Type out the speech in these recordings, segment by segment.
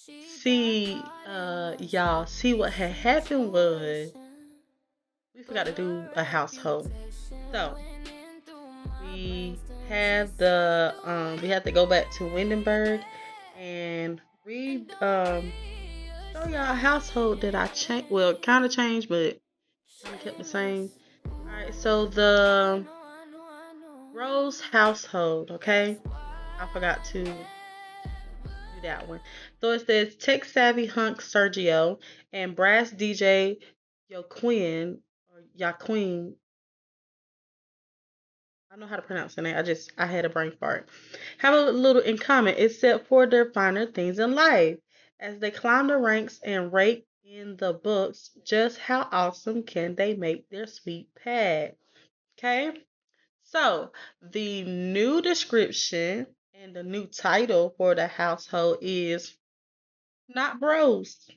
See, y'all, see what had happened was we forgot to do a household. So we we had to go back to Windenburg and read show y'all a household that I changed, well, kind of changed, but kind of kept the same. All right, so the Rose household, okay? I forgot to do that one. So it says tech savvy hunk Sergio and brass DJ Yaquin. I don't know how to pronounce the name. I had a brain fart. Have a little in common except for their finer things in life. As they climb the ranks and rake in the books, just how awesome can they make their sweet pad? Okay? So, the new description and the new title for the household is Not Bros.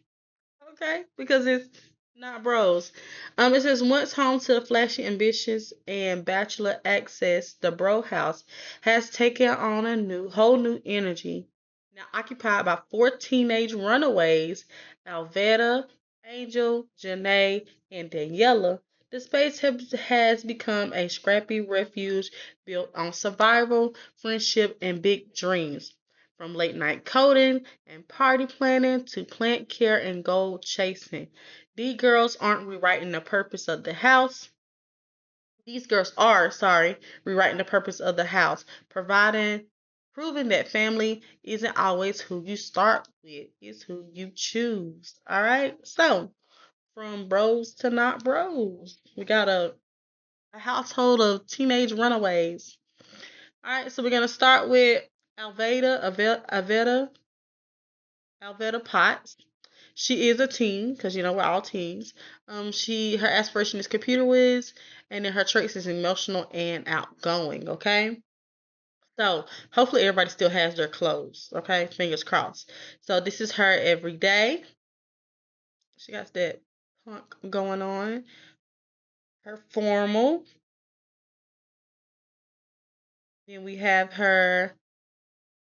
Okay? Because it's not bros. It says once home to the flashy ambitious and bachelor access, the bro house has taken on a whole new energy. Now occupied by four teenage runaways, Alveda, Angel, Janae, and Daniela, the space has become a scrappy refuge built on survival, friendship, and big dreams. From late night coding and party planning to plant care and goal chasing. These girls aren't rewriting the purpose of the house. These girls are, sorry, rewriting the purpose of the house, proving that family isn't always who you start with, it's who you choose. All right? So, from bros to not bros, we got a household of teenage runaways. All right, so we're going to start with Alveda Potts. She is a teen because we're all teens. Her aspiration is computer whiz, and then her traits is emotional and outgoing. Okay, so hopefully everybody still has their clothes. Okay, fingers crossed. So this is her every day. She got that punk going on. Her formal. Then we have her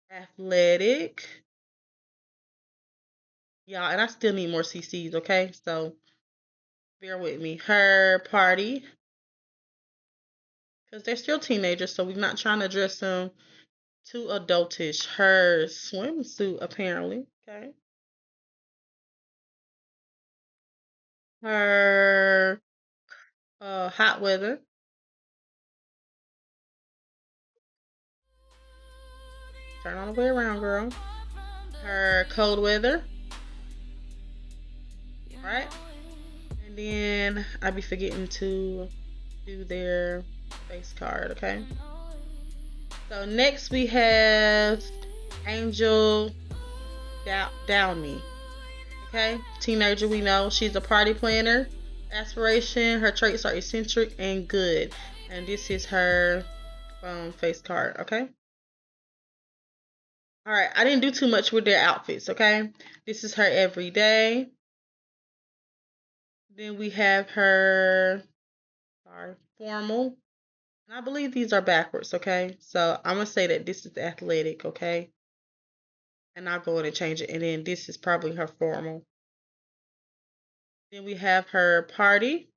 athletic. Y'all, and I still need more CCs. Okay, so bear with me. Her party. Because they're still teenagers, so we're not trying to dress them too adultish. Her swimsuit, apparently. Okay. Her hot weather. Turn all the way around, girl. Her cold weather. Right? And then I be forgetting to do their face card, okay? So next we have Angel Downey. Okay? Teenager, we know. She's a party planner. Aspiration, her traits are eccentric and good. And this is her face card, okay? All right, I didn't do too much with their outfits, okay? This is her everyday. Then we have her, sorry, formal. And I believe these are backwards, okay? So I'm going to say that this is athletic, okay? And I'll go in and change it. And then this is probably her formal. Then we have her party.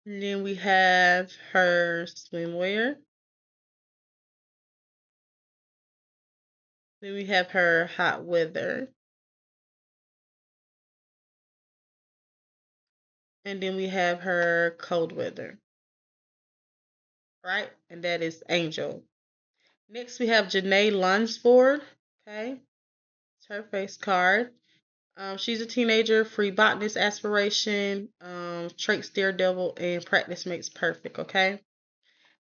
And then we have her swimwear. Then we have her hot weather. And then we have her cold weather. Right? And that is Angel. Next we have Janae Lunsford. Okay. It's her face card. She's a teenager, free botanist aspiration, traits daredevil, and practice makes perfect, okay?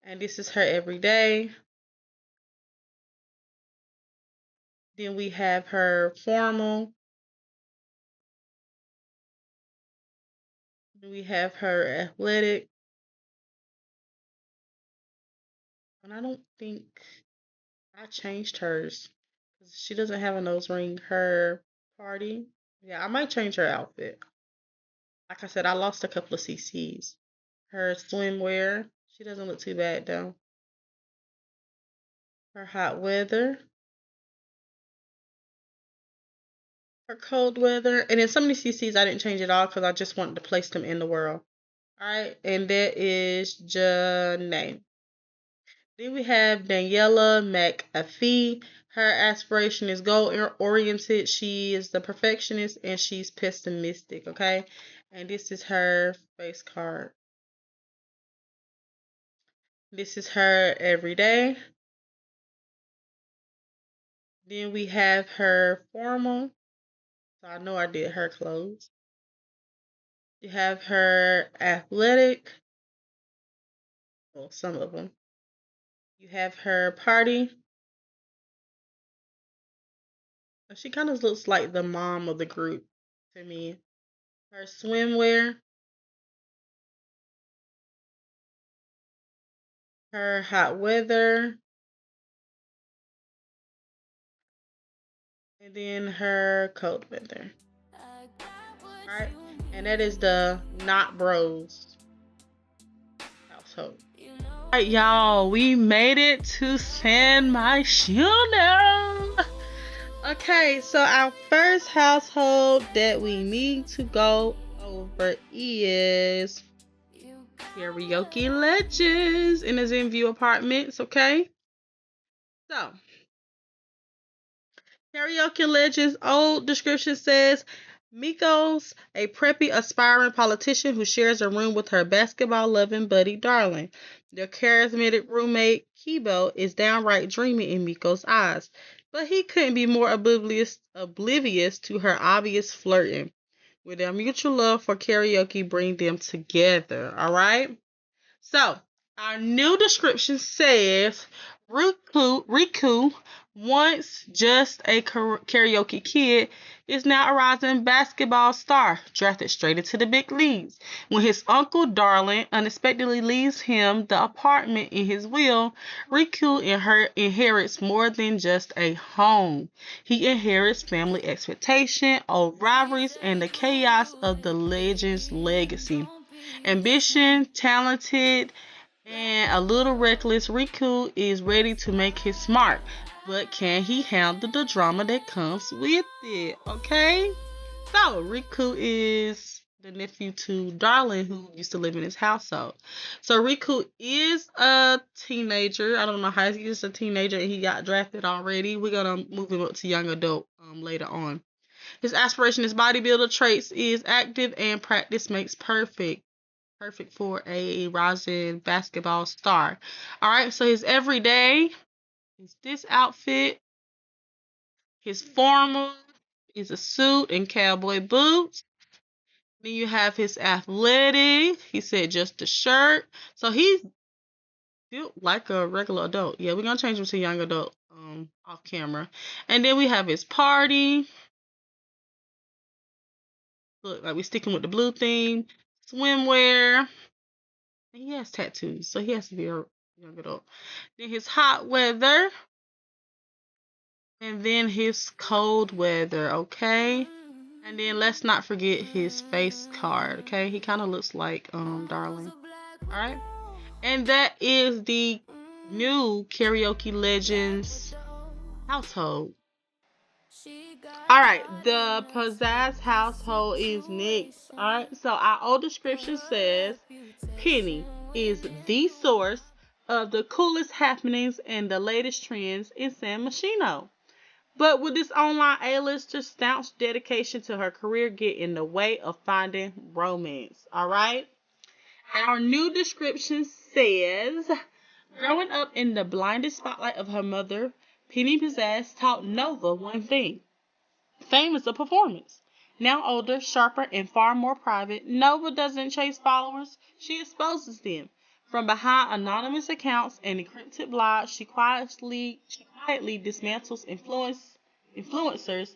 And this is her everyday. Then we have her formal. Then we have her athletic. And I don't think I changed hers. She doesn't have a nose ring. Her party. Yeah, I might change her outfit. Like I said, I lost a couple of CCs. Her swimwear. She doesn't look too bad though. Her hot weather. her cold weather. And then some of these CCs I didn't change at all because I just wanted to place them in the world. Alright, and that is Janae. Then we have Daniela McAfee. Her aspiration is goal oriented. She is the perfectionist and she's pessimistic, okay? And this is her face card. This is her every day. Then we have her formal. So I know I did her clothes. You have her athletic. Well, some of them. You have her party. She kind of looks like the mom of the group to me. Her swimwear. Her hot weather. And then her cold weather. Alright. And that is the Not Bros household. Alright, y'all. We made it to San Myshuno. Okay, so our first household that we need to go over is Karaoke Legends in the Zen View Apartments, okay? So, Karaoke Legends old description says, Miko's a preppy aspiring politician who shares a room with her basketball-loving buddy Darling. Their charismatic roommate Kibo is downright dreamy in Miko's eyes, but he couldn't be more oblivious to her obvious flirting. With their mutual love for karaoke bring them together, alright? So, our new description says, Riku, once just a karaoke kid, is now a rising basketball star, drafted straight into the big leagues. When his uncle Darling unexpectedly leaves him the apartment in his will, Riku inherits more than just a home. He inherits family expectation, old rivalries, and the chaos of the legend's legacy. Ambition, talented, and a little reckless, Riku is ready to make his mark. But can he handle the drama that comes with it? Okay? So, Riku is the nephew to Darling, who used to live in his household. So, Riku is a teenager. I don't know how he's a teenager and he got drafted already. We're going to move him up to young adult later on. His aspiration is bodybuilder, traits is active, and practice makes perfect. Perfect for a rising basketball star. Alright, so his everyday is this outfit. His formal is a suit and cowboy boots. Then you have his athletic. He said just a shirt. So he's built like a regular adult. Yeah, we're going to change him to young adult off camera. And then we have his party. Look, like we're sticking with the blue theme. Swimwear. He has tattoos, so he has to be a young adult. Then his hot weather. And then his cold weather, okay? And then let's not forget his face card, okay? He kind of looks like Darling. Alright? And that is the new Karaoke Legends household. Alright, the Pizzazz household is next. Alright, so our old description says Penny is the source of the coolest happenings and the latest trends in San Myshuno. But would this online A-lister's staunch dedication to her career get in the way of finding romance? Alright? Our new description says, growing up in the blinded spotlight of her mother, Penny Pizzazz taught Nova one thing. Fame is a performance. Now older, sharper, and far more private, Nova doesn't chase followers, she exposes them. From behind anonymous accounts and encrypted blogs, she quietly dismantles influencers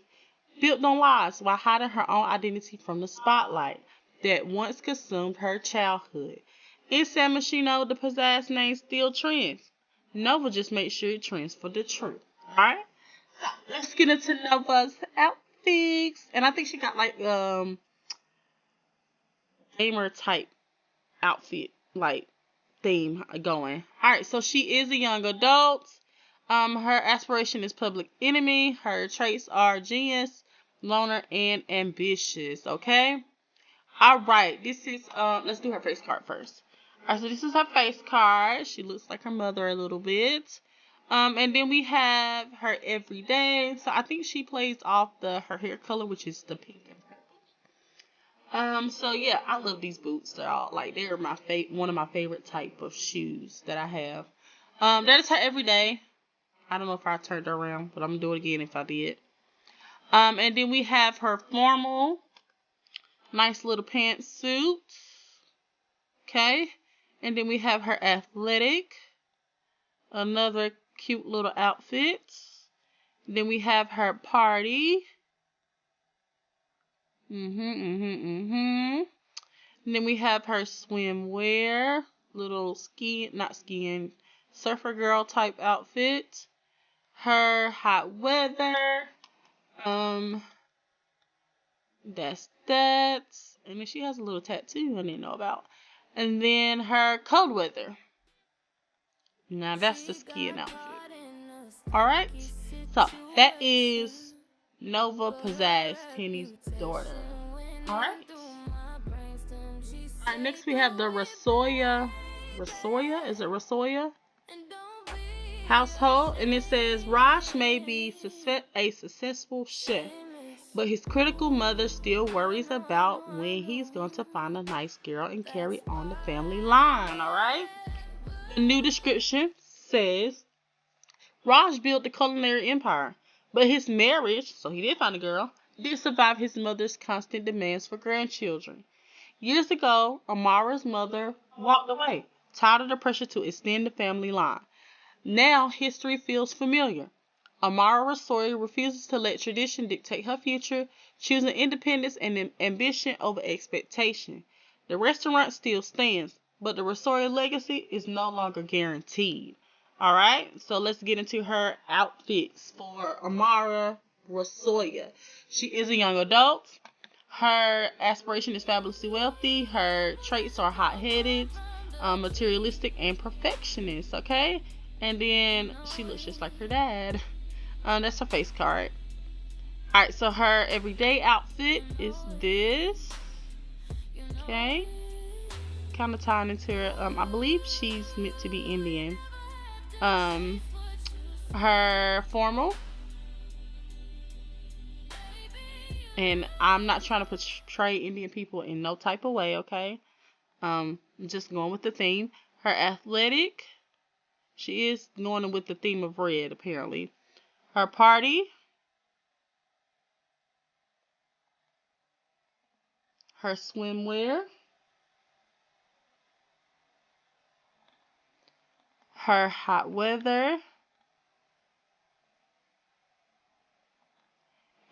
built on lies while hiding her own identity from the spotlight that once consumed her childhood. In San Myshuno, the Pizzazz name still trends. Nova just makes sure it trends for the truth. Alright? Let's get into Nova's outfits. And I think she got like gamer type outfit, like theme going. Alright, so she is a young adult. Her aspiration is public enemy. Her traits are genius, loner, and ambitious. Okay. All right. This is let's do her face card first. All right. So this is her face card. She looks like her mother a little bit. And then we have her everyday. So I think she plays off her hair color, which is the pink and purple. So yeah, I love these boots. They're one of my favorite type of shoes that I have. That is her everyday. I don't know if I turned her around, but I'm gonna do it again if I did. And then we have her formal, nice little pantsuit. Okay. And then we have her athletic, another cute little outfit. Then we have her party. And then we have her swimwear, little surfer girl type outfit. Her hot weather. That's that. And then she has a little tattoo I didn't know about. And then her cold weather. Now that's the skiing outfit. Alright? So that is Nova Pizzazz, Penny's daughter. Alright? Alright, next we have the Rasoya. Is it Rasoya? Household. And it says Raj may be a successful chef, but his critical mother still worries about when he's going to find a nice girl and carry on the family line. Alright? The new description says Raj built the culinary empire, but his marriage, so he did find a girl, did survive his mother's constant demands for grandchildren. Years ago, Amara's mother walked away, tired of the pressure to extend the family line. Now, history feels familiar. Amara Rasoy refuses to let tradition dictate her future, choosing independence and ambition over expectation. The restaurant still stands, but the Rasoy legacy is no longer guaranteed. Alright, so let's get into her outfits for Amara Rasoya. She is a young adult. Her aspiration is fabulously wealthy. Her traits are hot-headed, materialistic, and perfectionist, okay? And then she looks just like her dad. That's her face card. Alright, so her everyday outfit is this. Okay. Kind of tying into her, I believe she's meant to be Indian. Her formal. And I'm not trying to portray Indian people in no type of way, okay? Just going with the theme. Her athletic. She is going with the theme of red, apparently. Her party. Her swimwear. Her hot weather.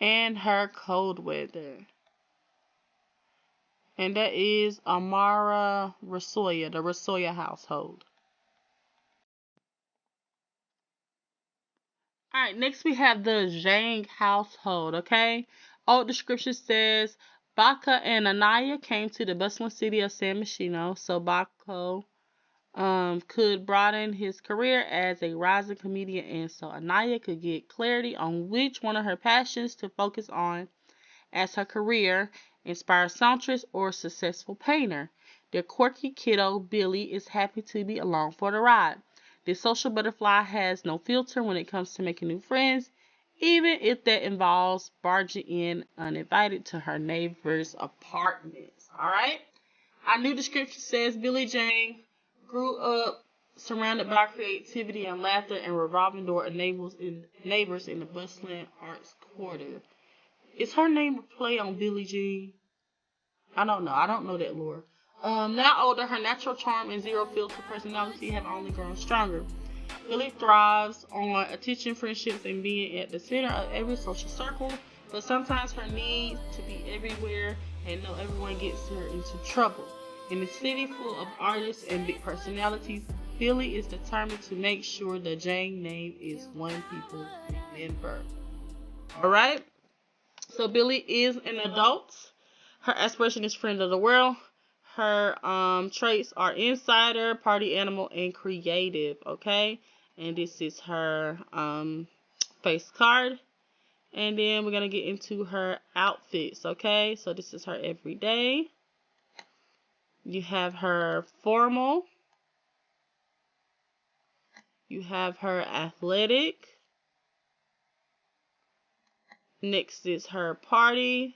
And her cold weather. And that is Amara Rasoya, the Rasoya household. Alright, next we have the Zhang household, okay? Old description says, Baka and Anaya came to the bustling city of San Myshuno, so Bako could broaden his career as a rising comedian, and so Anaya could get clarity on which one of her passions to focus on as her career, inspired songstress or successful painter. Their quirky kiddo, Billy, is happy to be along for the ride. This social butterfly has no filter when it comes to making new friends, even if that involves barging in uninvited to her neighbor's apartments. Alright? Our new description says MillieJay grew up surrounded by creativity and laughter and revolving door of neighbors in the bustling arts quarter. Is her name a play on Billie Jean? I don't know. I don't know that lore. Now older, her natural charm and zero filter personality have only grown stronger. Billie thrives on attention, friendships, and being at the center of every social circle, but sometimes her need to be everywhere and know everyone gets her into trouble. In a city full of artists and big personalities, Billie is determined to make sure the Jane name is one people remember. Alright? So Billie is an adult. Her aspiration is friend of the world. Her traits are insider, party animal, and creative. Okay, and this is her face card. And then we're going to get into her outfits, okay? So this is her everyday. You have her formal. You have her athletic. Next is her party.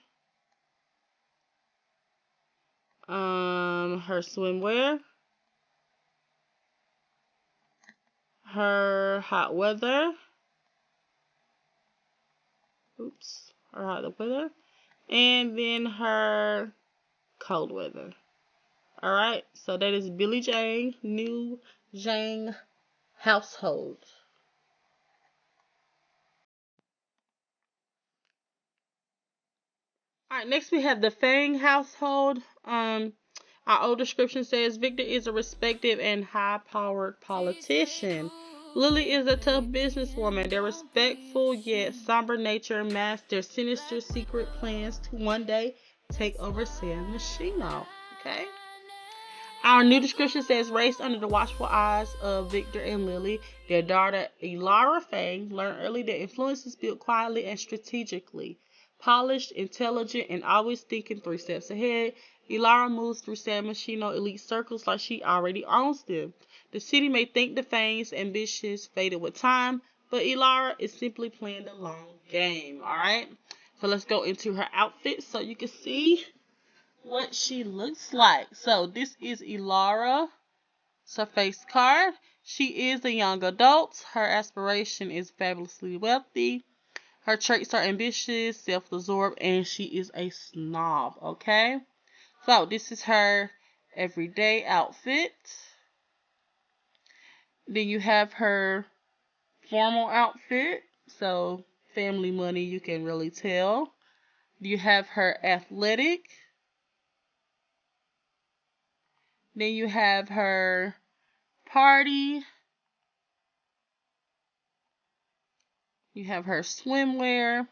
Her swimwear. Her hot weather. Her hot weather. And then her cold weather. Alright, so that is MillieJay, New Jang household. Alright, next we have the Fang household. Our old description says Victor is a respected and high-powered politician. Lily is a tough businesswoman. Their respectful yet somber nature masks their sinister secret plans to one day take over San Machino. Okay? Our new description says, raised under the watchful eyes of Victor and Lily, their daughter Elara Fang learned early that influence is built quietly and strategically. Polished, intelligent, and always thinking 3 steps ahead, Elara moves through San Machino elite circles like she already owns them. The city may think the Fang's ambitions faded with time, but Elara is simply playing the long game. Alright? So let's go into her outfit so you can see what she looks like. So this is Elara. It's her face card. She is a young adult. Her aspiration is fabulously wealthy. Her traits are ambitious, self-absorbed, and she is a snob. Okay? So this is her everyday outfit. Then you have her formal outfit. So family money, you can really tell. You have her athletic. Then you have her party. You have her swimwear.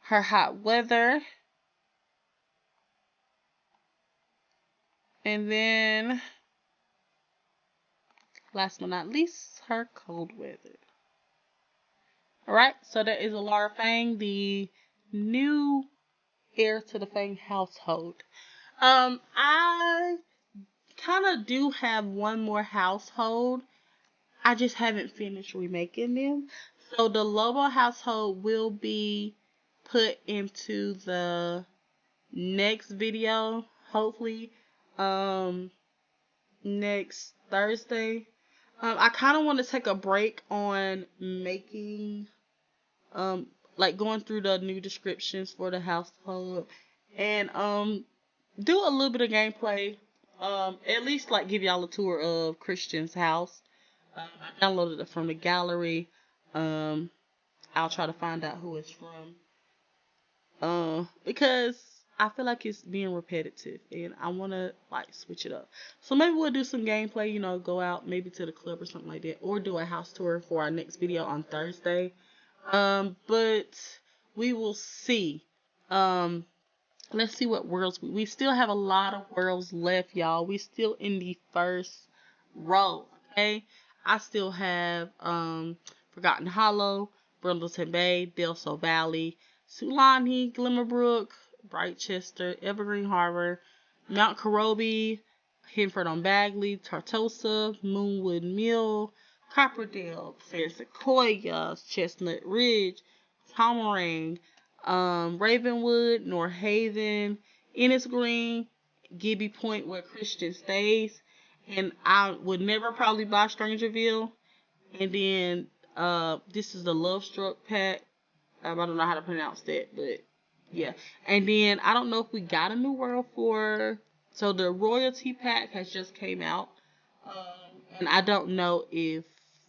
Her hot weather. And then, last but not least, her cold weather. Alright, so that is Elara Fang, the new heir to the Fang household. I kind of do have one more household. I just haven't finished remaking them. So the Lobo household will be put into the next video, hopefully, next Thursday. I kind of want to take a break on making, like going through the new descriptions for the household and, do a little bit of gameplay. At least like give y'all a tour of Christian's house. I downloaded it from the gallery. I'll try to find out who it's from. Because I feel like it's being repetitive and I want to like switch it up. So maybe we'll do some gameplay, you know, go out maybe to the club or something like that, or do a house tour for our next video on Thursday. But we will see. Let's see what worlds we still have a lot of worlds left, y'all. We still in the first row, okay? I still have Forgotten Hollow, Brindleton Bay, Delso Valley, Sulani, Glimmerbrook, Brightchester, Evergreen Harbor, Mount Karobi, Hinford on Bagley, Tartosa, Moonwood Mill, Copperdale, Fair Sequoia, Chestnut Ridge, Tomarang, Ravenwood, North Haven, Ennis Green, Gibby Point where Christian stays, and I would never probably buy Strangerville. And then this is the Love Struck pack. I don't know how to pronounce that, but yeah. And then I don't know if we got a new world for. So the royalty pack has just came out, and I don't know if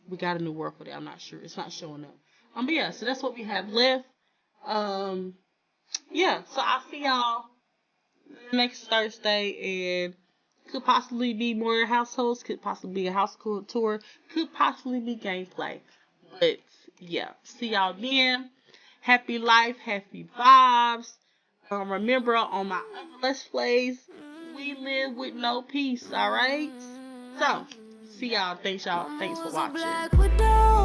we got a new world for that. I'm not sure. It's not showing up. But yeah. So that's what we have left. Yeah. So I'll see y'all next Thursday, and could possibly be more households. Could possibly be a house tour. Could possibly be gameplay. But yeah. See y'all then. Happy life, happy vibes. Remember, on my other Let's Plays, we live with no peace, alright? So, see y'all. Thanks, y'all. Thanks for watching.